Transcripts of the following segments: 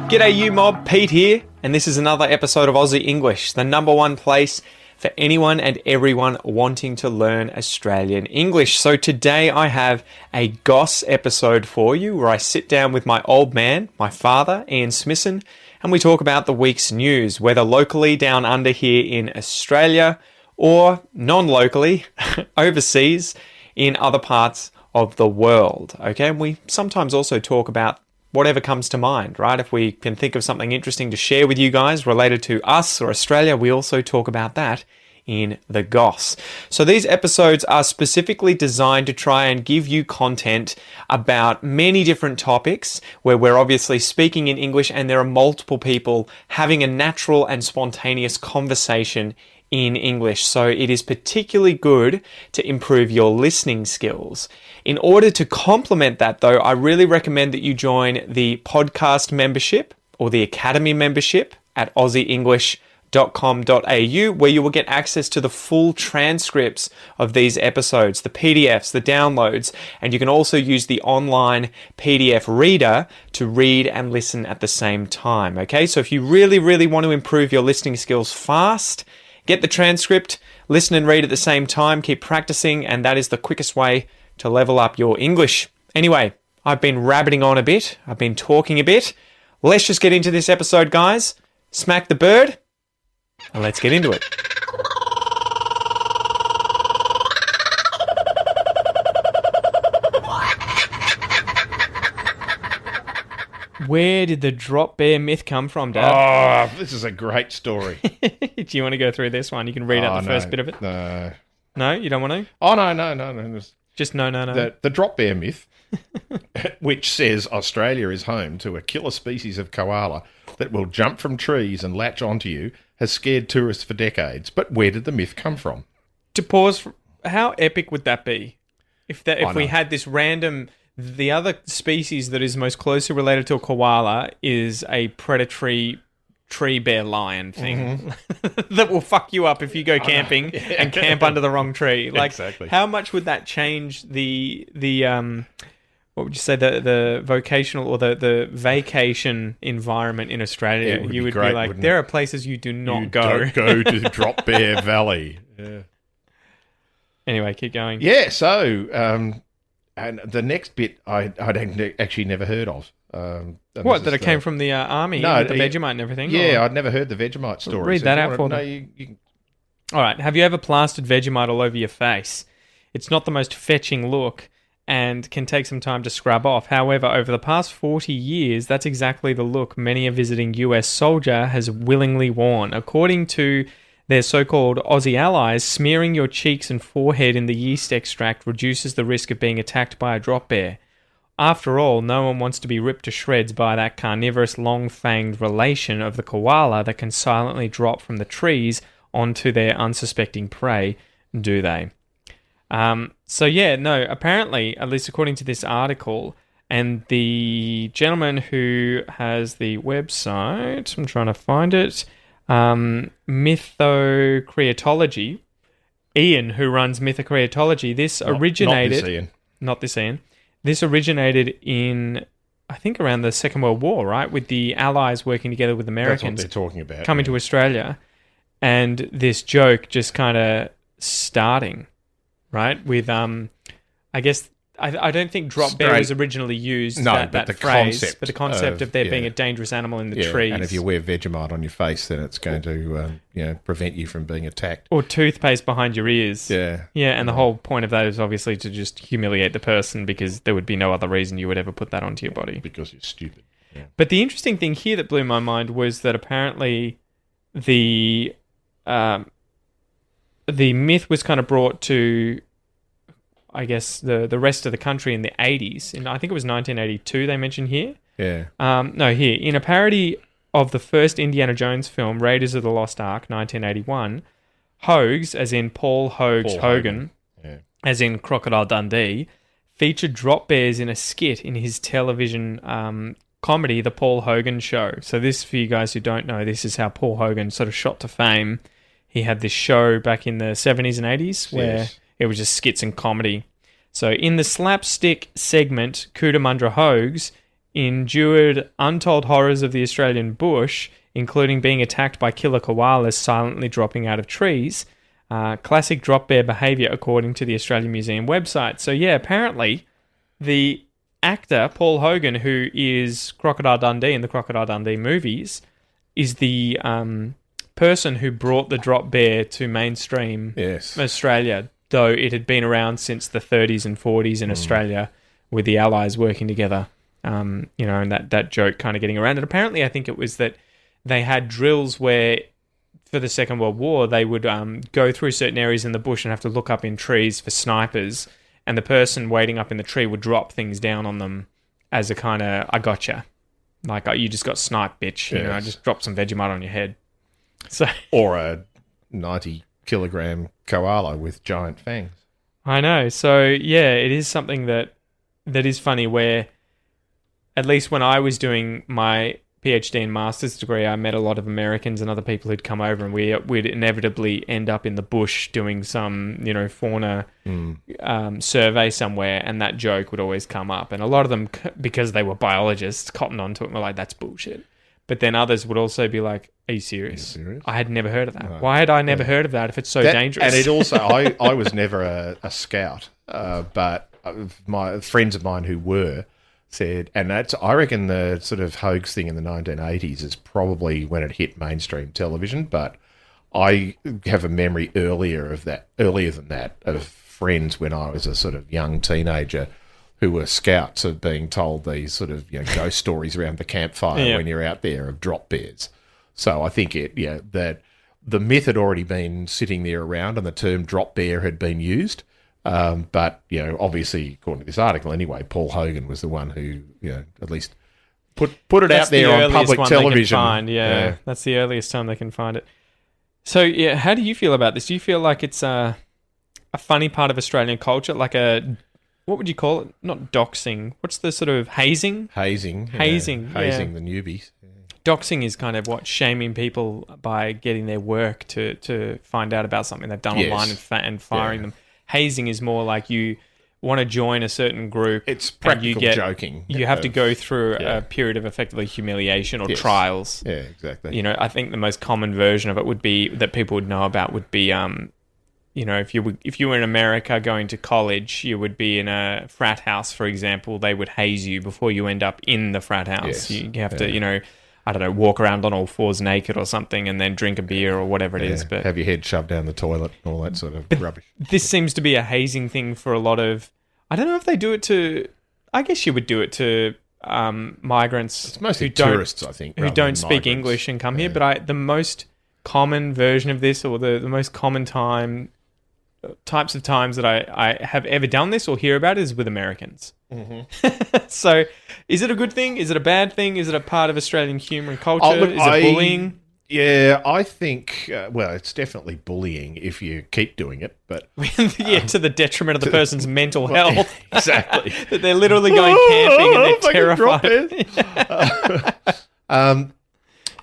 G'day you mob, Pete here, and this is another episode of Aussie English, the number one place for anyone and everyone wanting to learn Australian English. So today I have a Goss episode for you where I sit down with my old man, my father, Ian Smisson, and we talk about the week's news, whether locally down under here in Australia or non-locally overseas in other parts of the world. Okay, and we sometimes also talk about whatever comes to mind, right? If we can think of something interesting to share with you guys related to us or Australia, we also talk about that in the Goss. So these episodes are specifically designed to try and give you content about many different topics where we're obviously speaking in English and there are multiple people having a natural and spontaneous conversation in English. So it is particularly good to improve your listening skills. In order to complement that though, I really recommend that you join the podcast membership or the academy membership at aussieenglish.com.au, where you will get access to the full transcripts of these episodes, the PDFs, the downloads, and you can also use the online PDF reader to read and listen at the same time. Okay, so if you really want to improve your listening skills fast, get the transcript, listen and read at the same time, keep practicing, and that is the quickest way to level up your English. Anyway, I've been rabbiting on a bit. I've been talking a bit. Let's just get into this episode, guys. Smack the bird, and let's get into it. Where did the drop bear myth come from, Dad? Oh, this is a great story. Do you want to go through this one? You can read out the first bit of it. No. No, you don't want to? Oh, no. Just no. The drop bear myth, which says Australia is home to a killer species of koala that will jump from trees and latch onto you, has scared tourists for decades. But where did the myth come from? To pause, how epic would that be? If we had this random... The other species that is most closely related to a koala is a predatory tree bear lion thing that will fuck you up if you go camping and camp under the wrong tree. Like, exactly. How much would that change the what would you say, the vocational or the vacation environment in Australia? Would you would great, be like, there are places you do not go. Don't go to Drop Bear Valley. Yeah. Anyway, keep going. Yeah, so... and the next bit I'd actually never heard of. What, that it came from the army with the Vegemite and everything? Yeah, I'd never heard the Vegemite story. Read that out for them. You can... All right, have you ever plastered Vegemite all over your face? It's not the most fetching look and can take some time to scrub off. However, over the past 40 years, that's exactly the look many a visiting US soldier has willingly worn. According to their so-called Aussie allies, smearing your cheeks and forehead in the yeast extract reduces the risk of being attacked by a drop bear. After all, no one wants to be ripped to shreds by that carnivorous long-fanged relation of the koala that can silently drop from the trees onto their unsuspecting prey, do they? Apparently, at least according to this article, and the gentleman who has the website, I'm trying to find it, Mythocreatology, Ian, who runs Mythocreatology, this originated... Not this Ian. This originated in, I think, around the Second World War, right? With the Allies working together with Americans. That's what they're talking about. Coming to Australia. And this joke just kind of starting, right? With, I guess... I don't think drop bear was originally used, that phrase, but the concept of there being a dangerous animal in the trees. And if you wear Vegemite on your face, then it's going to prevent you from being attacked. Or toothpaste behind your ears. Yeah. Yeah, and the whole point of that is obviously to just humiliate the person because there would be no other reason you would ever put that onto your body. Because you're stupid. Yeah. But the interesting thing here that blew my mind was that apparently the myth was kind of brought to... I guess the rest of the country in the 80s. I think it was 1982 they mentioned here. Yeah. Here. In a parody of the first Indiana Jones film, Raiders of the Lost Ark, 1981, Hogs, as in Paul Hogan, as in Crocodile Dundee, featured drop bears in a skit in his television comedy, The Paul Hogan Show. So this, for you guys who don't know, this is how Paul Hogan sort of shot to fame. He had this show back in the 70s and 80s where... It was just skits and comedy. So in the slapstick segment, Cootamundra Hogs, endured untold horrors of the Australian bush, including being attacked by killer koalas silently dropping out of trees. Classic drop bear behaviour, according to the Australian Museum website. So yeah, apparently the actor Paul Hogan, who is Crocodile Dundee in the Crocodile Dundee movies, is the person who brought the drop bear to mainstream Australia, though it had been around since the 30s and 40s in Australia with the Allies working together. And that joke kind of getting around. And apparently I think it was that they had drills where, for the Second World War, they would go through certain areas in the bush and have to look up in trees for snipers, and the person waiting up in the tree would drop things down on them as a kind of, I gotcha. Like, you just got sniped, bitch. You know, I just dropped some Vegemite on your head. So, or a 90-kilogram koala with giant fangs. I know. So, yeah, it is something that is funny where, at least when I was doing my PhD and master's degree, I met a lot of Americans and other people who'd come over, and we'd inevitably end up in the bush doing some, fauna survey somewhere, and that joke would always come up. And a lot of them, because they were biologists, cottoned onto it and were like, that's bullshit. But then others would also be like, are you serious? I had never heard of that. No. Why had I never heard of that if it's so dangerous? And it also, I was never a scout, but my friends of mine who were, said, and that's, I reckon the sort of hoax thing in the 1980s is probably when it hit mainstream television, but I have a memory earlier than that, of friends when I was a sort of young teenager who were scouts of being told these sort of ghost stories around the campfire when you're out there of drop bears. So I think that the myth had already been sitting there around and the term drop bear had been used. But, obviously, according to this article anyway, Paul Hogan was the one who, at least put it out there on public television. Yeah, that's the earliest time they can find it. So, yeah, how do you feel about this? Do you feel like it's a funny part of Australian culture, like what would you call it? Not doxing. What's the sort of hazing? Hazing the newbies. Yeah. Doxing is kind of shaming people by getting their work to find out about something they've done online and firing them. Hazing is more like you want to join a certain group. It's practical joking. You have to go through a period of effectively humiliation or trials. Yeah, exactly. I think the most common version of it would be that people would know about would be, if you were in America going to college, you would be in a frat house, for example. They would haze you before you end up in the frat house. Yes. You have to, I don't know, walk around on all fours naked or something and then drink a beer or whatever it is. But have your head shoved down the toilet and all that sort of rubbish. This seems to be a hazing thing for a lot of... I don't know if they do it to... I guess you would do it to migrants. It's mostly tourists, I think, who don't speak English and come here. But the most common version of this, or the most common types of times that I have ever done this or hear about it, is with Americans. Mm-hmm. So, is it a good thing? Is it a bad thing? Is it a part of Australian humour and culture? Is it bullying? Yeah, I think, it's definitely bullying if you keep doing it. But to the detriment of the person's mental health. Exactly. That they're literally going camping and they're terrified.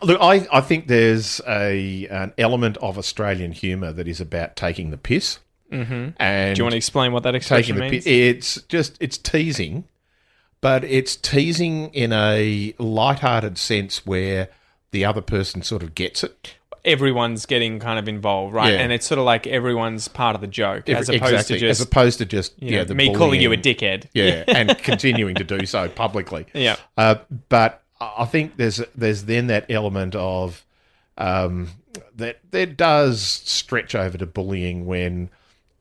Look, I think there's an element of Australian humour that is about taking the piss. Mm-hmm. And do you want to explain what that expression means? It's teasing, but it's teasing in a lighthearted sense where the other person sort of gets it. Everyone's getting kind of involved, right? Yeah. And it's sort of like everyone's part of the joke, as opposed to just me bullying, calling you a dickhead. Yeah, and continuing to do so publicly. Yeah. But I think there's then that element of that does stretch over to bullying when.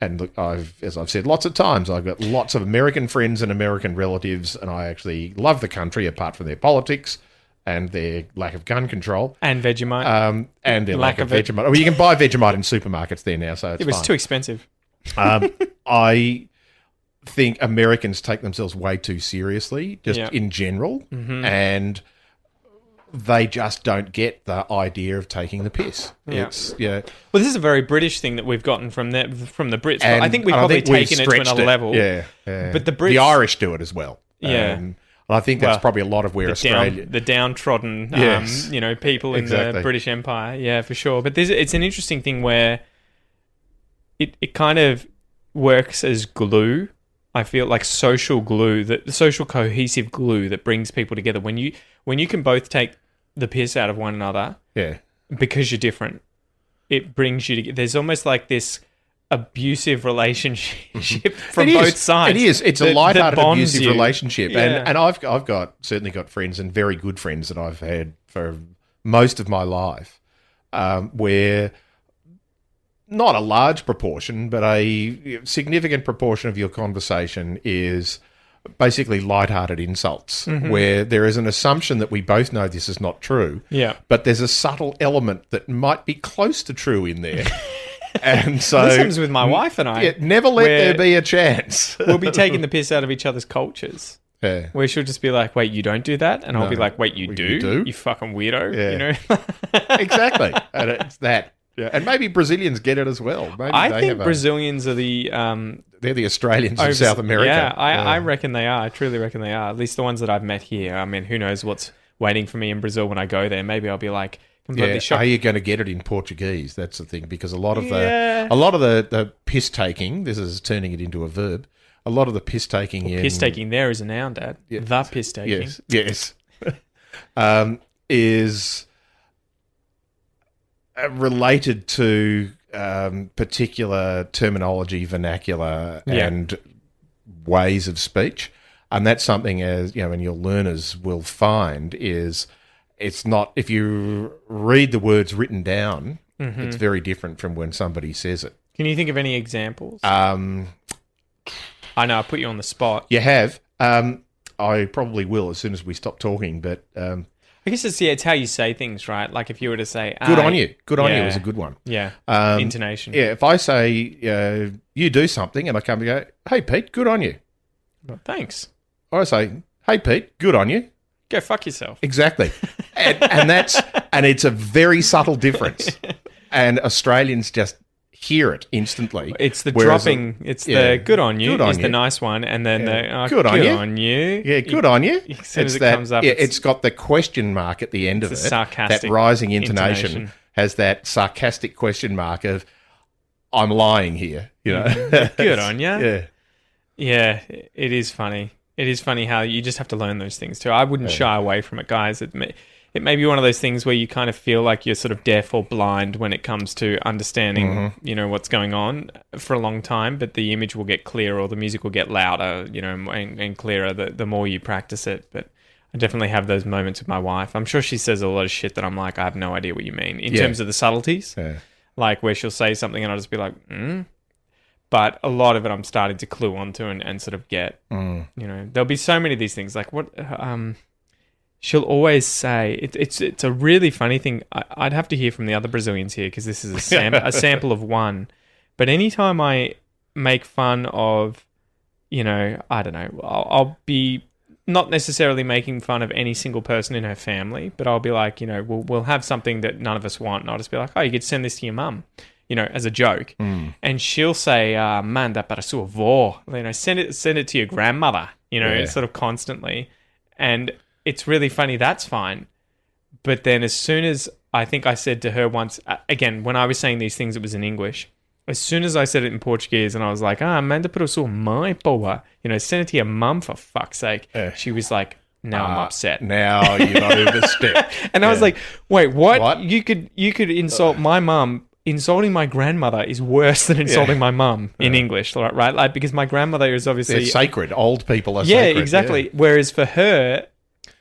And look, as I've said lots of times, I've got lots of American friends and American relatives, and I actually love the country apart from their politics and their lack of gun control. And Vegemite. And their lack of Vegemite. Well, you can buy Vegemite in supermarkets there now, so it was too expensive. I think Americans take themselves way too seriously, just in general, and they just don't get the idea of taking the piss. Yeah. Well, this is a very British thing that we've gotten from the Brits. And I think we've probably taken it to another level. Yeah. But the Irish do it as well. Yeah. And I think that's probably a lot of where Australia... the downtrodden, people in the British Empire. Yeah, for sure. But it's an interesting thing where it kind of works as glue I feel like social glue, the social cohesive glue that brings people together. When you can both take the piss out of one another, Yeah. because you're different, it brings you together. There's almost like this abusive relationship from both sides. It is. It's a lighthearted abusive relationship, Yeah. and I've certainly got friends and very good friends that I've had for most of my life, where not a large proportion, but a significant proportion of your conversation is basically lighthearted insults, where there is an assumption that we both know this is not true, but there's a subtle element that might be close to true in there. And so this happens with my wife and I. Yeah, never let there be a chance. We'll be taking the piss out of each other's cultures. Yeah. Where she'll just be like, wait, you don't do that? And I'll be like, wait, you do? You fucking weirdo. Yeah. You know? Exactly. And it's that. Yeah. And maybe Brazilians get it as well. Maybe I think Brazilians are the... they're the Australians of South America. Yeah, I reckon they are. I truly reckon they are. At least the ones that I've met here. I mean, who knows what's waiting for me in Brazil when I go there. Maybe I'll be like completely shocked. Are you going to get it in Portuguese? That's the thing. Because a lot of the piss taking, this is turning it into a verb, a lot of the piss taking piss taking there is a noun, Dad. Yeah. The piss taking. Yes. Is related to particular terminology, vernacular, and ways of speech. And that's something, as you know, and your learners will find, is it's not, if you read the words written down, it's very different from when somebody says it. Can you think of any examples? I know I put you on the spot. You have. I probably will as soon as we stop talking, but I guess it's how you say things, right? Like if you were to say, good on you. Good on you is a good one. Yeah. Intonation. Yeah. If I say, you do something, and I come and go, hey, Pete, good on you. Well, thanks. Or I say, hey, Pete, good on you. Go fuck yourself. Exactly. and it's a very subtle difference. And Australians just hear it instantly. It's the dropping. It's the good on you is the nice one, and then the good on you. Yeah, good on you. As soon as it comes up, it's got the question mark at the end of it. Sarcastic. That rising intonation has that sarcastic question mark of, I'm lying here. You know, good on you. Yeah, yeah. It is funny. It is funny how you just have to learn those things too. I wouldn't shy away from it, guys. It may be one of those things where you kind of feel like you're sort of deaf or blind when it comes to understanding, what's going on for a long time, but the image will get clearer or the music will get louder, and clearer the more you practice it. But I definitely have those moments with my wife. I'm sure she says a lot of shit that I'm like, I have no idea what you mean in terms of the subtleties. Yeah. Like where she'll say something and I'll just be like, But a lot of it I'm starting to clue onto and sort of get. There'll be so many of these things. Like what... she'll always say it's a really funny thing. I'd have to hear from the other Brazilians here because this is a sample of one. But anytime I make fun of, I don't know, I'll be not necessarily making fun of any single person in her family, but I'll be like, we'll have something that none of us want, and I'll just be like, oh, you could send this to your mum, as a joke, and she'll say, "Manda para sua avó," send it to your grandmother, sort of constantly, and it's really funny. That's fine. But then as soon as I think I said to her once, again, when I was saying these things, it was in English. As soon as I said it in Portuguese and I was like, manda para sua mãe, porra. Send it to your mum for fuck's sake. She was like, now I'm upset. Now you've overstepped. And I was like, wait, what? You could insult my mum. Insulting my grandmother is worse than insulting my mum in English, right? Like, because my grandmother is obviously... They're sacred. Old people are sacred. Yeah, exactly. Whereas for her...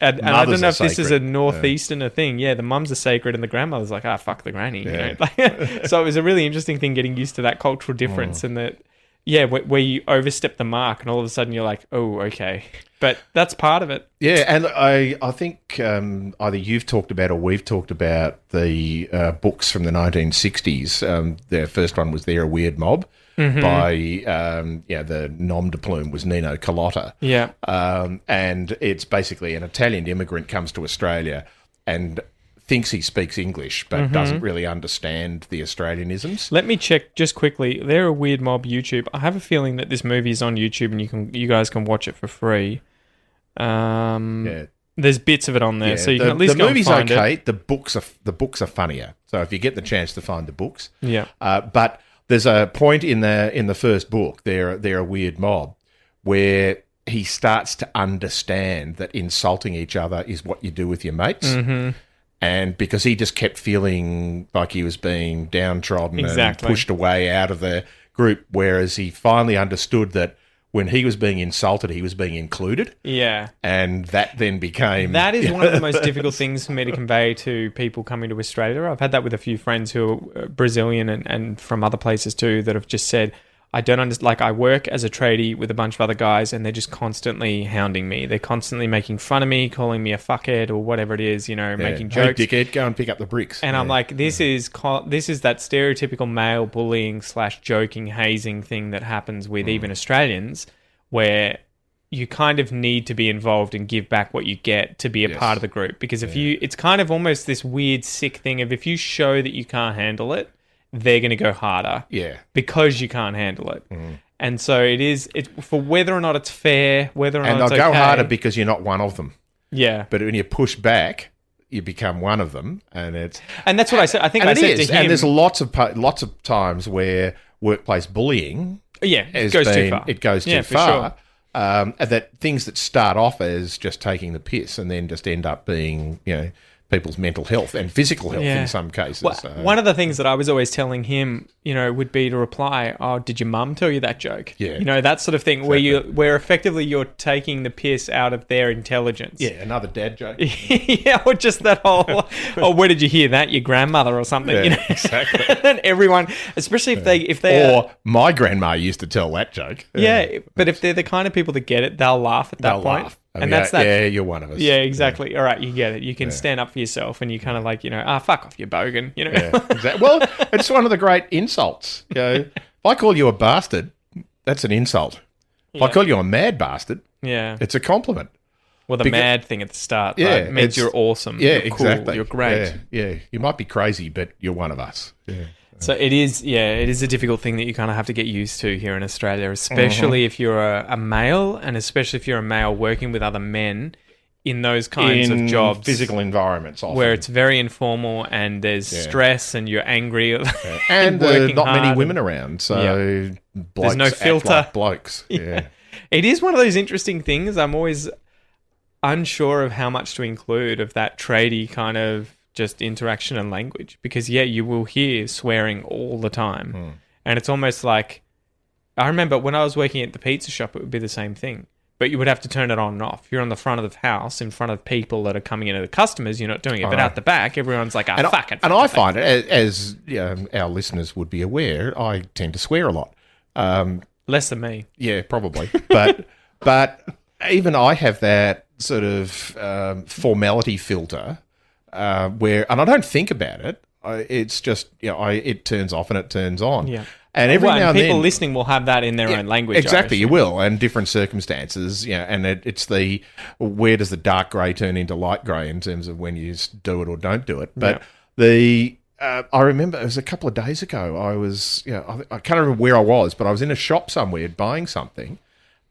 And I don't know if this is a northeasterner thing. Yeah, the mums are sacred and the grandmother's like, fuck the granny. So it was a really interesting thing getting used to that cultural difference and that, where you overstep the mark and all of a sudden you're like, oh, okay. But that's part of it. Yeah, and I think either you've talked about or we've talked about the books from the 1960s. The first one was They're a Weird Mob. By the nom de plume was Nino Calotta. Yeah. And it's basically an Italian immigrant comes to Australia and thinks he speaks English but doesn't really understand the Australianisms. Let me check just quickly. They're a Weird Mob YouTube. I have a feeling that this movie is on YouTube and you guys can watch it for free. There's bits of it on there, so you can at least go and find it. The movie's okay. The books are funnier. So if you get the chance to find the books. Yeah. But there's a point in the first book, they're a weird mob, where he starts to understand that insulting each other is what you do with your mates. Mm-hmm. And because he just kept feeling like he was being downtrodden Exactly. and pushed away out of the group, whereas he finally understood that when he was being insulted, he was being included. Yeah. And that then became... That is one of the most difficult things for me to convey to people coming to Australia. I've had that with a few friends who are Brazilian and from other places too that have just said, I don't understand. Like, I work as a tradie with a bunch of other guys and they're just constantly hounding me. They're constantly making fun of me, calling me a fuckhead or whatever it is, making jokes. Hey, dickhead, go and pick up the bricks. And I'm like, this is that stereotypical male bullying / joking, hazing thing that happens with even Australians, where you kind of need to be involved and give back what you get to be a part of the group. Because it's kind of almost this weird, sick thing of if you show that you can't handle it, they're going to go harder. Yeah. Because you can't handle it. And so it's for whether or not it's fair, whether or not it's okay. And they'll go harder because you're not one of them. Yeah. But when you push back, you become one of them, and that's what I said. I think I said to him. And there's lots of times where workplace bullying, it goes too far. It goes too far. Sure. That things that start off as just taking the piss and then just end up being, people's mental health and physical health in some cases. Well, one of the things that I was always telling him, would be to reply, "Oh, did your mum tell you that joke?" Yeah. That sort of thing, exactly. where effectively you're taking the piss out of their intelligence. Yeah, another dad joke. Yeah, or just that whole, where did you hear that? Your grandmother or something. Yeah, exactly. And everyone, especially if they or my grandma used to tell that joke. Yeah, but if they're the kind of people that get it, they'll laugh at that point. Laugh. And that's that. Yeah, you're one of us. Yeah, exactly. Yeah. All right, you get it. You can stand up for yourself, and you kind of like, fuck off, you bogan. Yeah, exactly. Well, it's one of the great insults. If I call you a bastard, that's an insult. If I call you a mad bastard, it's a compliment. Well, the mad thing at the start, it means you're awesome. Yeah, you're cool, exactly. You're great. Yeah. You might be crazy, but you're one of us. Yeah. So it is a difficult thing that you kind of have to get used to here in Australia, especially if you're a male, and especially if you're a male working with other men in those kinds of jobs. Physical environments often. Where it's very informal and there's stress and you're angry. And there's not many women around, so blokes there's no filter. Act like blokes. Yeah. It is one of those interesting things. I'm always unsure of how much to include of that tradie kind of just interaction and language, because you will hear swearing all the time. And it's almost like, I remember when I was working at the pizza shop, it would be the same thing, but you would have to turn it on and off. You're on the front of the house in front of people that are coming in, the customers, you're not doing it, but out the back everyone's like, fuck it. And I find it, as our listeners would be aware, I tend to swear a lot. Less than me. Yeah, probably. but even I have that sort of formality filter where, and I don't think about it. It's just, it turns off and it turns on. Yeah. And every now and then, people listening will have that in their own language. Exactly, you will, and different circumstances. And it's where does the dark grey turn into light grey in terms of when you do it or don't do it. But I remember it was a couple of days ago. I was, I can't remember where I was, but I was in a shop somewhere buying something,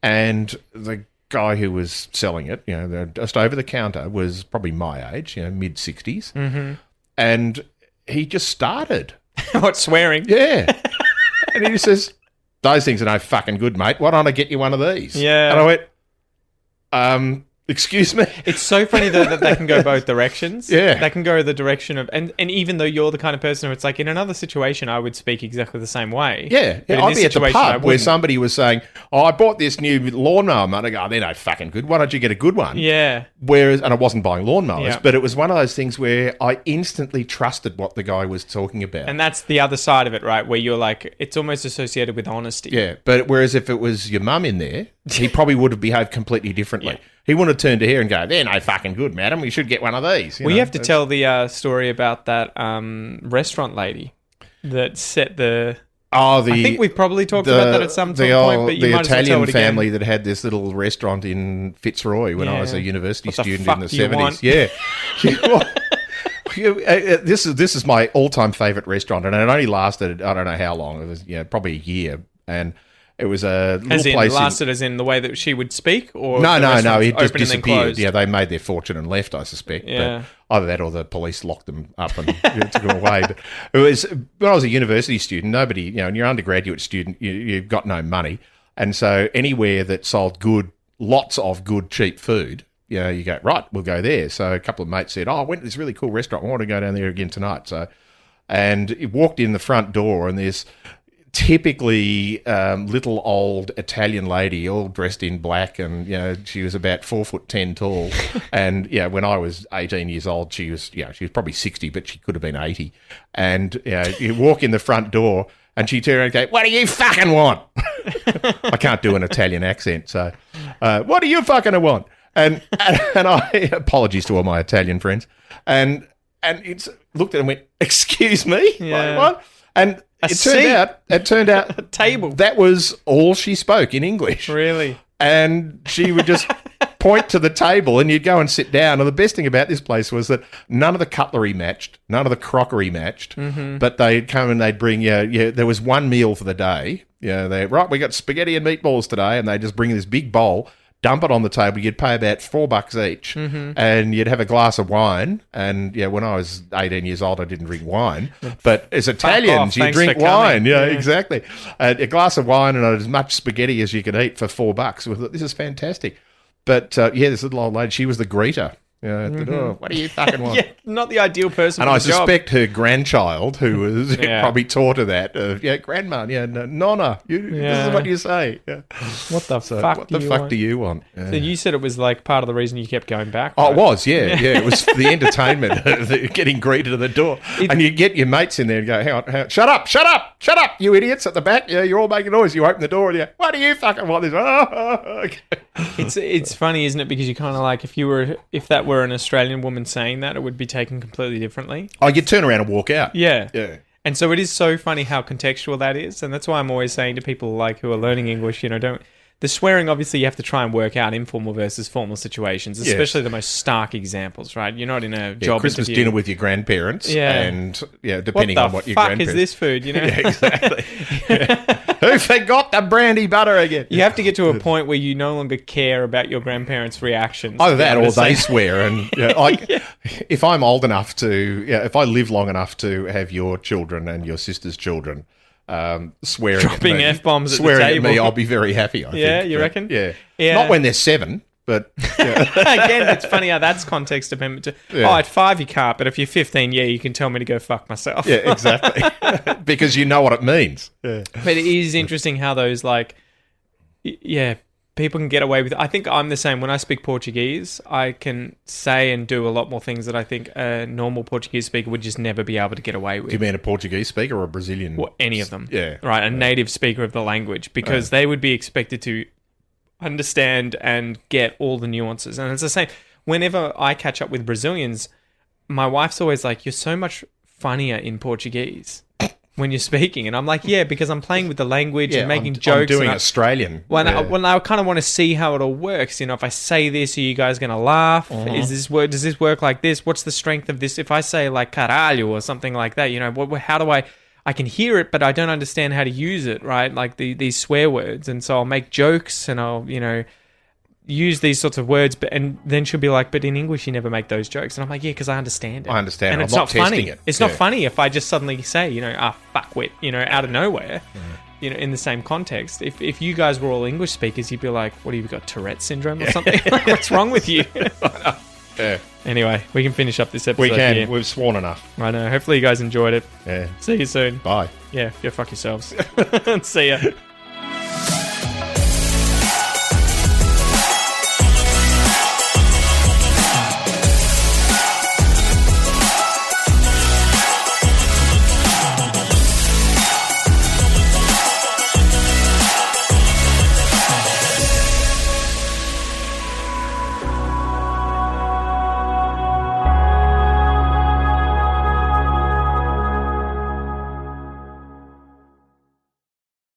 and the guy who was selling it, just over the counter, was probably my age, mid-60s, and he just started. What, swearing? Yeah. And he says, "Those things are no fucking good, mate. Why don't I get you one of these?" Yeah. And I went, excuse me? It's so funny that they can go both directions. Yeah. They can go the direction of, and even though you're the kind of person who it's like, in another situation, I would speak exactly the same way. Yeah. I'd be at the pub where somebody was saying, "Oh, I bought this new lawnmower, mate." I go, "They're no fucking good. Why don't you get a good one?" Yeah. And I wasn't buying lawnmowers, but it was one of those things where I instantly trusted what the guy was talking about. And that's the other side of it, right? Where you're like, it's almost associated with honesty. Yeah. But whereas if it was your mum in there, he probably would have behaved completely differently. He wouldn't have turned to her and go, "They're no fucking good, madam. You should get one of these." You have to tell the story about that restaurant lady that set the... I think we've probably talked about that at some point, but you might as well tell it again. The Italian family that had this little restaurant in Fitzroy when I was a university student in the 70s. Yeah. This is my all-time favourite restaurant, and it only lasted, I don't know how long. It was probably a year, and it was a little place. Lasted as in the way that she would speak, or no, it just disappeared. Yeah, they made their fortune and left, I suspect. Yeah. But either that or the police locked them up and took them away. But it was when I was a university student. Nobody, when you're an undergraduate student, you've got no money. And so anywhere that sold lots of good, cheap food, you go, right, we'll go there. So a couple of mates said, I went to this really cool restaurant. I want to go down there again tonight. And he walked in the front door, and there's typically little old Italian lady, all dressed in black, and she was about 4'10" tall. And when I was 18 years old, she was probably 60, but she could have been 80. And you walk in the front door, and she turned around and go, "What do you fucking want?" I can't do an Italian accent, so what do you fucking want? And I apologies to all my Italian friends, and it's looked at it and went, "Excuse me, Yeah. what?" And it turned out A table. that was all she spoke in English. Really? And she would just point to the table, and you'd go and sit down. And the best thing about this place was that none of the cutlery matched, none of the crockery matched, but they'd come and they'd bring there was one meal for the day. We got spaghetti and meatballs today, and they just bring this big bowl, dump it on the table. You'd pay about $4 each, and you'd have a glass of wine. And when I was 18 years old, I didn't drink wine. But as Italians, you drink wine. Yeah, exactly. A glass of wine and as much spaghetti as you could eat for $4. We thought, this is fantastic. But this little old lady, she was the greeter. What do you fucking want? Yeah, not the ideal person. And for I the job. suspect her grandchild, who was Yeah. probably taught her that, grandma, nonna, this is what you say. Yeah. What the So fuck? what the fuck do you want? Yeah. So you said it was like part of the reason you kept going back. Oh, right? it was, yeah. It was the entertainment, getting greeted at the door. And you get your mates in there and go, hang on, shut up, you idiots at the back. Yeah, you're all making noise. You open the door and you go, what do you fucking want? This? Okay. It's funny, isn't it? Because you kind of like, if that were an Australian woman saying that, it would be taken completely differently. Oh, you turn around and walk out. Yeah. Yeah. And so it is so funny how contextual that is. And that's why I'm always saying to people like who are learning English, the swearing, obviously, you have to try and work out informal versus formal situations, especially the most stark examples, right? You're not in a job Christmas interview. dinner with your grandparents. Yeah. And, depending on what your fuck grandparents... is this food, Yeah, exactly. Who forgot the brandy butter again? You have to get to a point where you no longer care about your grandparents' reactions. Either that or they say, swear. And if I'm old enough to, if I live long enough to have your children and your sister's children swearing dropping at me, F-bombs at the swearing table. at me, I'll be very happy, I think. Yeah, you reckon? Yeah. Yeah. Not when they're 7, but... Again, it's funny how that's context dependent. Yeah. At 5 you can't, but if you're 15, you can tell me to go fuck myself. Yeah, exactly. Because you know what it means. Yeah. But it is interesting how those people can get away with it. I think I'm the same. When I speak Portuguese, I can say and do a lot more things that I think a normal Portuguese speaker would just never be able to get away with. Do you mean a Portuguese speaker or a Brazilian? Or any of them. Yeah. Right, a native speaker of the language, because they would be expected to understand and get all the nuances. And it's the same. Whenever I catch up with Brazilians, my wife's always like, you're so much funnier in Portuguese when you're speaking. And I'm like, yeah, because I'm playing with the language and making jokes. I'm doing and Australian. I kind of want to see how it all works. If I say this, are you guys going to laugh? Does this work like this? What's the strength of this? If I say like caralho or something like that, how do I can hear it, but I don't understand how to use it, right? Like these swear words. And so I'll make jokes and I'll, use these sorts of words, and then she'll be like, but in English you never make those jokes. And I'm like, yeah, because I understand it. I understand. And I'm it's not not funny. testing it. It's not funny if I just suddenly say, fuckwit, out of nowhere, in the same context. If you guys were all English speakers, you'd be like, what, have you got Tourette syndrome or something? What's wrong with you? Yeah. Anyway, we can finish up this episode We can. here. We've sworn enough. I know. Hopefully you guys enjoyed it. Yeah. See you soon. Bye. Yeah, go fuck yourselves. See ya.